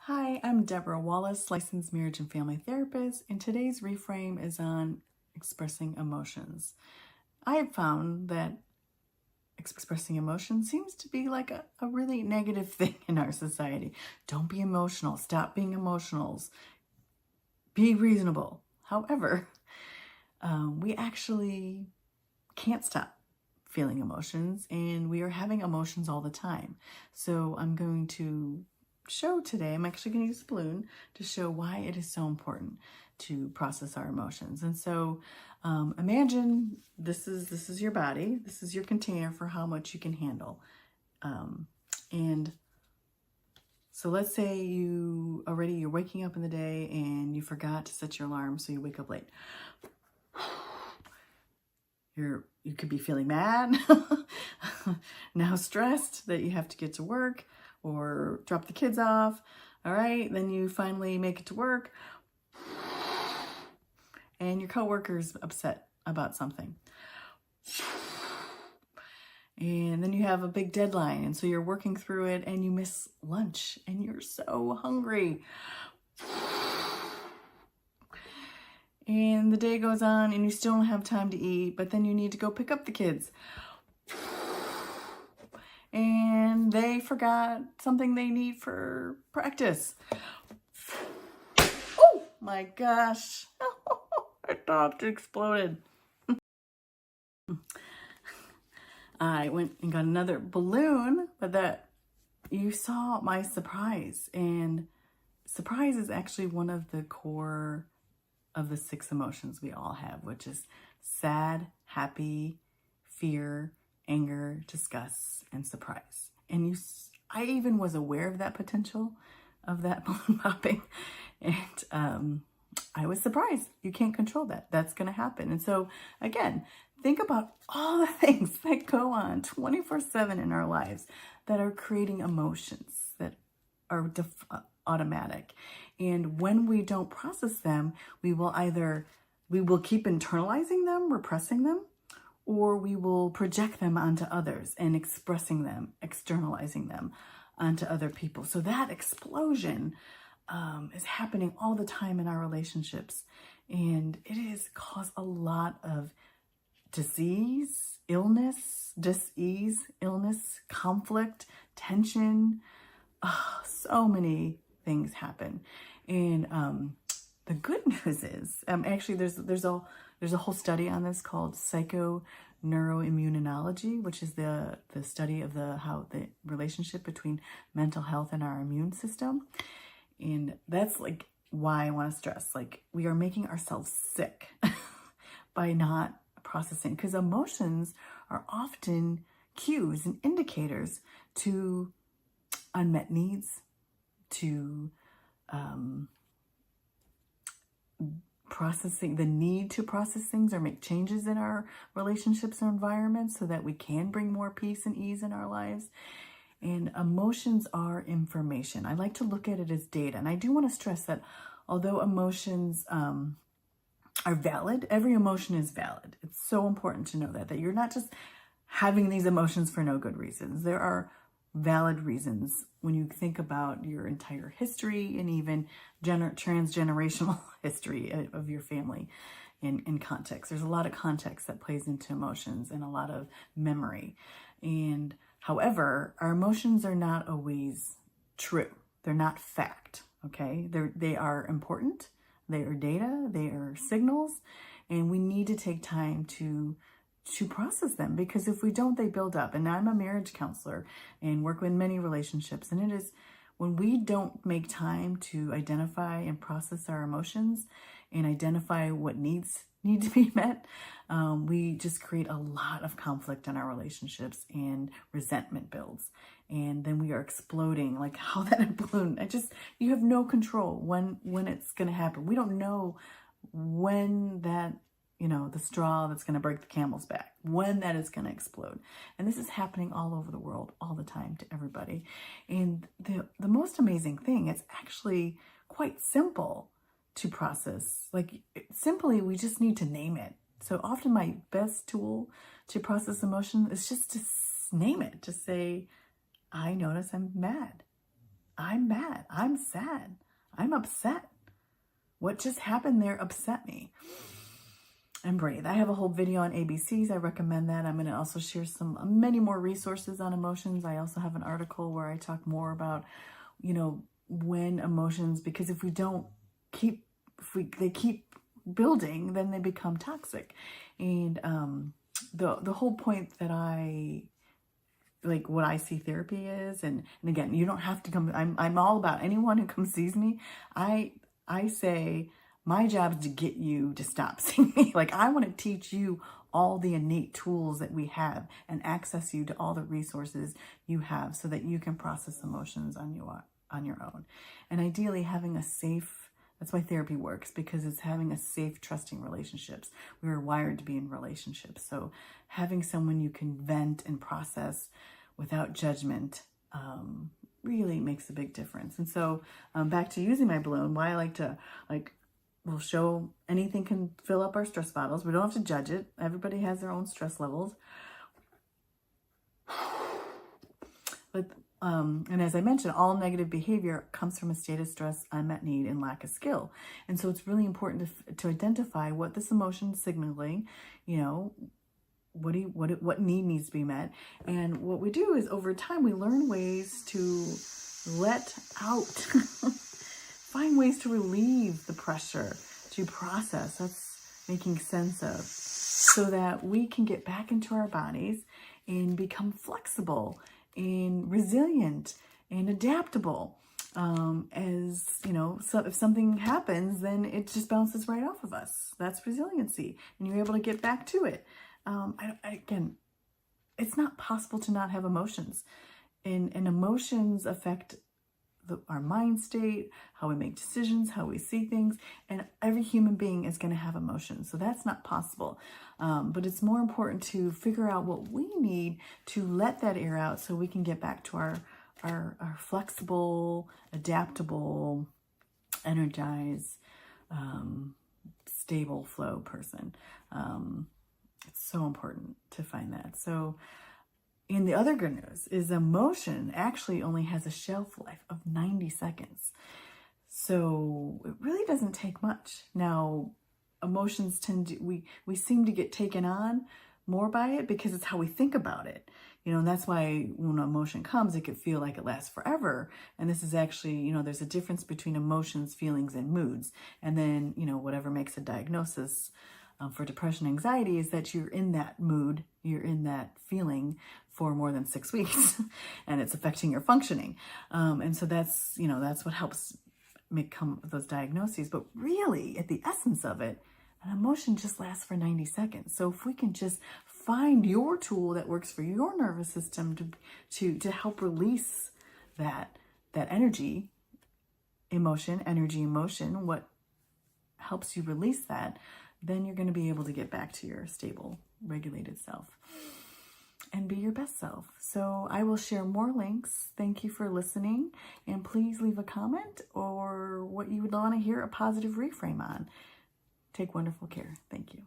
Hi, I'm Debra, Wallace, licensed marriage and family therapist, and today's reframe is on expressing emotions. I have found that expressing emotions seems to be like a really negative thing in our society. Don't be emotional. Stop being emotionals. Be reasonable. However, we actually can't stop feeling emotions, and we are having emotions all the time. So I'm going to show today, I'm actually going to use a balloon to show why it is so important to process our emotions. And so imagine this is your body. This is your container for how much you can handle. And so let's say you're waking up in the day and you forgot to set your alarm, so you wake up late. You could be feeling mad, now stressed that you have to get to work or drop the kids off. All right, then you finally make it to work and your coworker's upset about something. And then you have a big deadline, and so you're working through it and you miss lunch and you're so hungry. And the day goes on and you still don't have time to eat, but then you need to go pick up the kids. And they forgot something they need for practice. Oh my gosh. Our dog exploded. I went and got another balloon, but that you saw my surprise. And surprise is actually one of the core of the 6 emotions we all have, which is sad, happy, fear, anger, disgust, and surprise. And I even was aware of that potential of that balloon popping, and I was surprised. You can't control that. That's going to happen. And so again, think about all the things that go on 24/7 in our lives that are creating emotions that are automatic. And when we don't process them, we will keep internalizing them, repressing them, or we will project them onto others and expressing them, externalizing them onto other people. So that explosion is happening all the time in our relationships. And it has caused a lot of illness, conflict, tension. So many things happen. And the good news is, actually there's a whole study on this called psychoneuroimmunology, which is the study of how the relationship between mental health and our immune system. And that's like why I want to stress, like, we are making ourselves sick by not processing, because emotions are often cues and indicators to unmet needs, to the need to process things or make changes in our relationships or environments so that we can bring more peace and ease in our lives. And emotions are information. I like to look at it as data. And I do want to stress that although emotions are valid, every emotion is valid. It's so important to know that you're not just having these emotions for no good reasons. There are valid reasons when you think about your entire history and even transgenerational history of your family in context. There's a lot of context that plays into emotions and a lot of memory. And however, our emotions are not always true. They're not fact, okay? They are important. They are data. They are signals. And we need to take time to process them, because if we don't, they build up. And I'm a marriage counselor and work with many relationships. And it is when we don't make time to identify and process our emotions and identify what need to be met, we just create a lot of conflict in our relationships and resentment builds. And then we are exploding like how that balloon, you have no control when it's going to happen. We don't know when that, the straw that's going to break the camel's back, when that is going to explode. And this is happening all over the world, all the time, to everybody. And the most amazing thing, it's actually quite simple to process. Like, simply, we just need to name it. So often my best tool to process emotion is just to name it. Just say, I notice I'm mad. I'm mad, I'm sad, I'm upset. What just happened there upset me. And breathe. I have a whole video on ABCs. I recommend that. I'm going to also share many more resources on emotions. I also have an article where I talk more about, when emotions, because if we don't they keep building, then they become toxic. And the whole point that what I see therapy is, and again, you don't have to come. I'm all about anyone who comes sees me. I say, my job is to get you to stop seeing me. I want to teach you all the innate tools that we have and access you to all the resources you have so that you can process emotions on your own. And ideally having a safe, that's why therapy works, because it's having a safe, trusting relationships. We were wired to be in relationships. So having someone you can vent and process without judgment really makes a big difference. And so back to using my balloon, why I like to we'll show anything can fill up our stress bottles. We don't have to judge it. Everybody has their own stress levels. But, and as I mentioned, all negative behavior comes from a state of stress, unmet need, and lack of skill. And so it's really important to identify what this emotion is signaling, what need needs to be met. And what we do is over time, we learn ways to let out find ways to relieve the pressure, to process, that's making sense of, so that we can get back into our bodies and become flexible and resilient and adaptable. So if something happens, then it just bounces right off of us. That's resiliency. And you're able to get back to it. Again, it's not possible to not have emotions. And emotions affect our mind state, how we make decisions, how we see things, and every human being is going to have emotions. So that's not possible. But it's more important to figure out what we need to let that air out so we can get back to our flexible, adaptable, energized, stable flow person. It's so important to find that. So, and the other good news is emotion actually only has a shelf life of 90 seconds. So it really doesn't take much. Now, emotions we seem to get taken on more by it because it's how we think about it. And that's why when emotion comes, it could feel like it lasts forever. And this is actually, there's a difference between emotions, feelings, and moods. And then, whatever makes a diagnosis for depression, anxiety is that you're in that mood, you're in that feeling for more than 6 weeks and it's affecting your functioning. And so that's what helps come those diagnoses. But really, at the essence of it, an emotion just lasts for 90 seconds. So if we can just find your tool that works for your nervous system to help release that energy, emotion, what helps you release that, then you're going to be able to get back to your stable, regulated self and be your best self. So I will share more links. Thank you for listening. And please leave a comment or what you would want to hear a positive reframe on. Take wonderful care. Thank you.